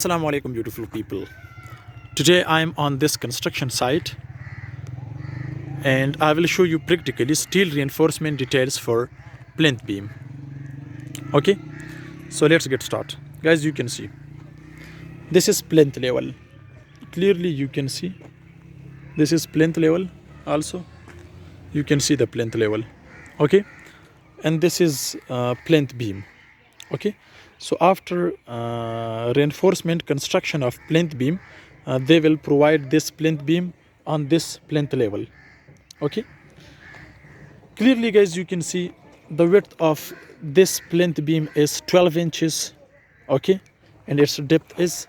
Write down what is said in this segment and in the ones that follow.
Assalamu alaikum, beautiful people. Today I am on this construction site and I will show you practically steel reinforcement details for plinth beam. Okay, so let's get started. Guys, you can see this is plinth level. Clearly you can see this is plinth level. Also you can see the plinth level. Okay, and this is plinth beam. Okay, so after reinforcement construction of plinth beam, they will provide this plinth beam on this plinth level. Okay, clearly guys, you can see the width of this plinth beam is 12 inches. Okay, and its depth is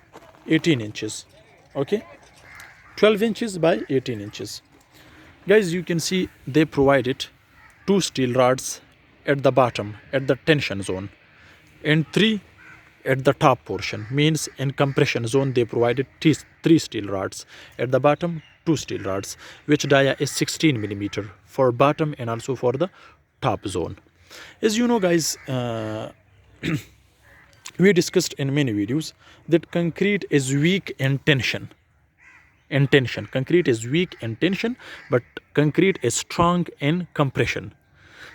18 inches. Okay, 12 inches by 18 inches. Guys, you can see they provided 2 steel rods at the bottom at the tension zone and 3 at the top portion. Means in compression zone they provided 3 steel rods at the bottom, 2 steel rods, which dia is 16 millimeter for bottom and also for the top zone. As you know guys, we discussed in many videos that concrete is weak in tension. Concrete is weak in tension, but concrete is strong in compression.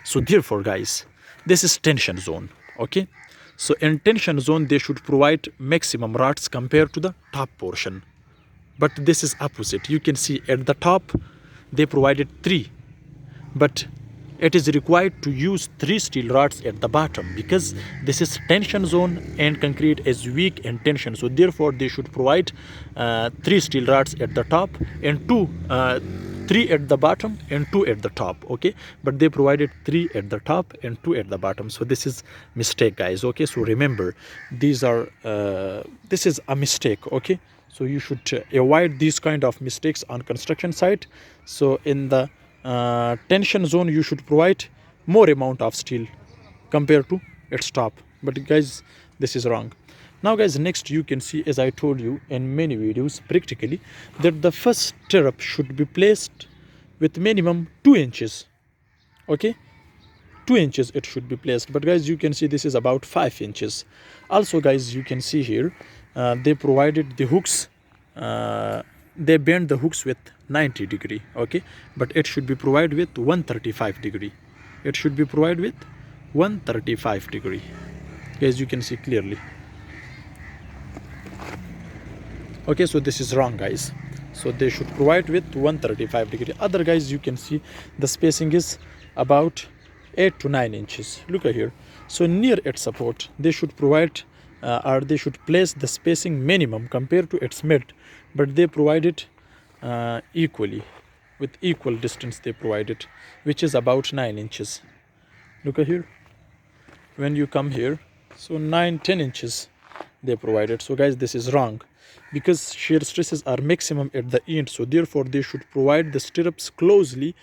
So therefore guys, this is tension zone. Okay, so in tension zone they should provide maximum rods compared to the top portion, but this is opposite. You can see at the top they provided 3, but it is required to use 3 steel rods at the bottom because this is tension zone and concrete is weak in tension. So therefore they should provide 3 steel rods at the top and 3 at the bottom and 2 at the top. Okay, but they provided 3 at the top and 2 at the bottom. So this is mistake guys. Okay, so remember these are this is a mistake. Okay, so you should avoid these kind of mistakes on construction site. So in the tension zone you should provide more amount of steel compared to its top, but guys this is wrong. Now guys, next you can see, as I told you in many videos practically, that the first stirrup should be placed with minimum 2 inches. Okay, 2 inches it should be placed, but guys you can see this is about 5 inches. Also guys, you can see here they provided the hooks, they bend the hooks with 90 degree. Okay, but it should be provided with 135 degree. It should be provided with 135 degree. Guys, you can see clearly. Okay, so this is wrong guys, so they should provide with 135 degree. Other guys, you can see the spacing is about 8 to 9 inches. Look at here. So near its support they should provide or they should place the spacing minimum compared to its mid, but they provided equally, with equal distance they provided, which is about 9 inches. Look at here. When you come here, so 9-10 inches they provided. So guys, this is wrong because shear stresses are maximum at the end, so therefore they should provide the stirrups closely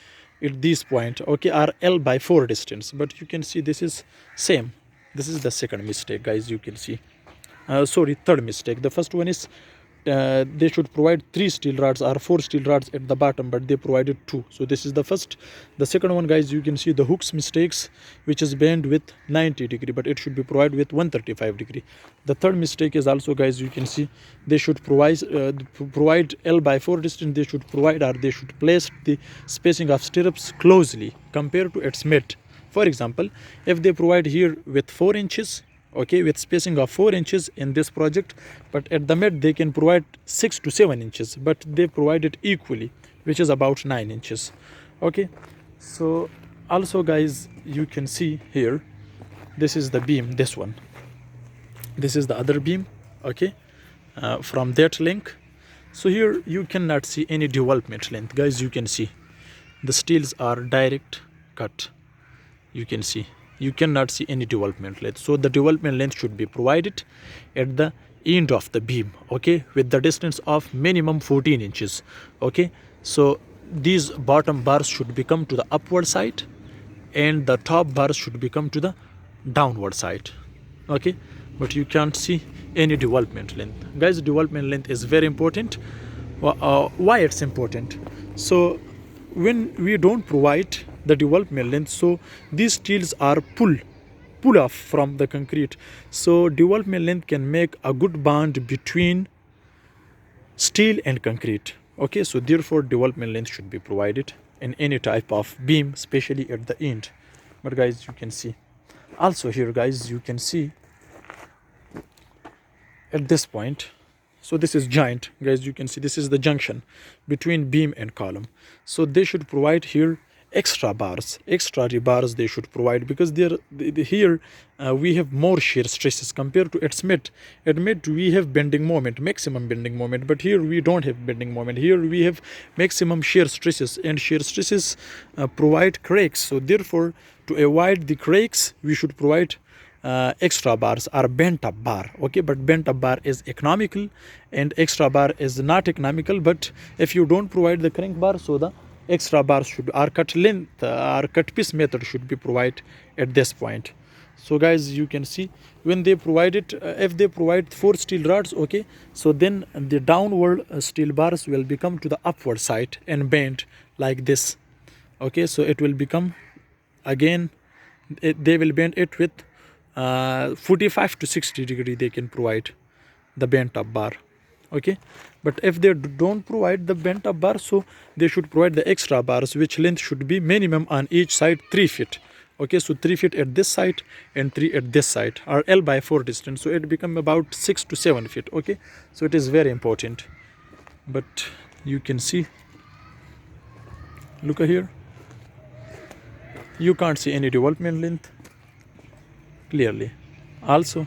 at this point. Okay, or L/4 distance, but you can see this is same. This is the second mistake guys. You can see sorry, third mistake. The first one is they should provide 3 steel rods or 4 steel rods at the bottom, but they provided 2. So this is the first. The second one guys, you can see the hooks mistakes, which is bent with 90 degree, but it should be provided with 135 degree. The third mistake is also guys, you can see they should provide L/4 distance. They should provide or they should place the spacing of stirrups closely compared to its mid. For example, if they provide here with 4 inches, okay, with spacing of 4 inches in this project, but at the mid they can provide 6 to 7 inches, but they provided equally, which is about 9 inches. Okay, so also guys, you can see here, this is the beam, this one, this is the other beam. Okay, from that link, so here you cannot see any development length. Guys, you can see the steels are direct cut. You can see you cannot see any development length, so the development length should be provided at the end of the beam. Okay, with the distance of minimum 14 inches. Okay, so these bottom bars should become to the upward side and the top bars should become to the downward side. Okay, but you can't see any development length. Guys, development length is very important. Why it's important? So when we don't provide the development length, so these steels are pulled pull off from the concrete. So development length can make a good bond between steel and concrete. Okay, so therefore development length should be provided in any type of beam, especially at the end. But guys, you can see also here, guys, you can see at this point, so this is joint, guys, you can see this is the junction between beam and column. So they should provide here extra bars, extra rebars they should provide, because here we have more shear stresses compared to admit we have bending moment, maximum bending moment, but here we don't have bending moment. Here we have maximum shear stresses, and shear stresses provide cracks. So therefore, to avoid the cracks, we should provide extra bars or bent up bar. Okay, but bent up bar is economical and extra bar is not economical. But if you don't provide the crank bar, so the extra bars should, or cut length or cut piece method should be provided at this point. So guys, you can see when they provide it, if they provide 4 steel rods, okay, so then the downward steel bars will become to the upward side and bend like this. Okay, so it will become again, they will bend it with 45 to 60 degree they can provide the bent up bar. Okay, but if they don't provide the bent up bar, so they should provide the extra bars, which length should be minimum on each side 3 feet. Okay, so 3 feet at this side and 3 at this side, or L/4 distance, so it become about 6 to 7 feet. Okay, so it is very important. But you can see, look here, you can't see any development length clearly. Also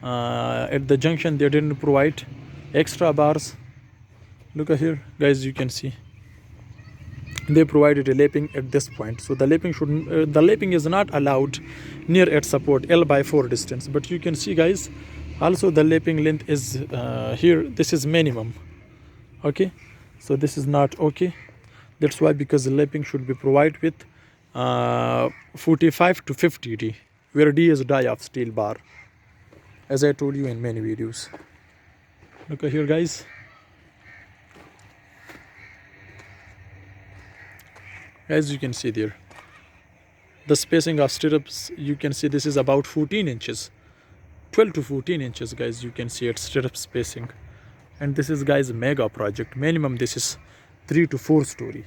at the junction they didn't provide extra bars. Look here, guys, you can see they provided a lapping at this point. So the lapping should the lapping is not allowed near its support L/4 distance. But you can see, guys, also the lapping length is here, this is minimum. Okay, so this is not okay. That's why, because the lapping should be provided with 45 to 50 D, where D is die of steel bar, as I told you in many videos. Look here, guys. As you can see there, the spacing of stirrups, you can see this is about 14 inches, 12 to 14 inches, guys, you can see its stirrup spacing. And this is, guys, mega project. Minimum this is 3 to 4 story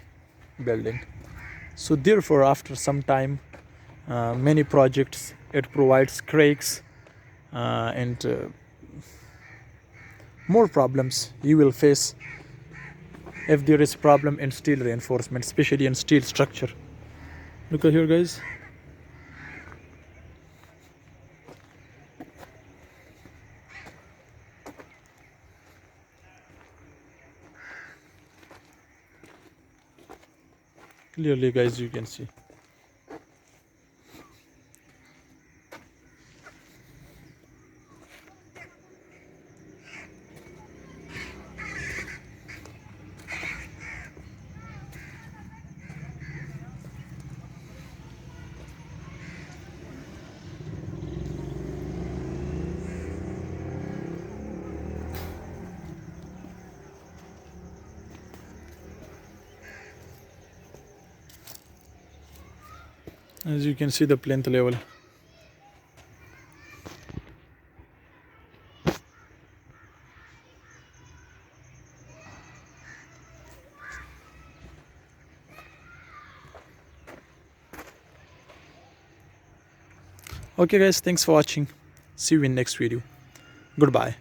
building. So therefore, after some time, many projects, it provides cracks and more problems you will face if there is problem in steel reinforcement, especially in steel structure. Look here, guys. Clearly, guys, you can see. As you can see, the plinth level. Okay, guys, thanks for watching. See you in next video. Goodbye.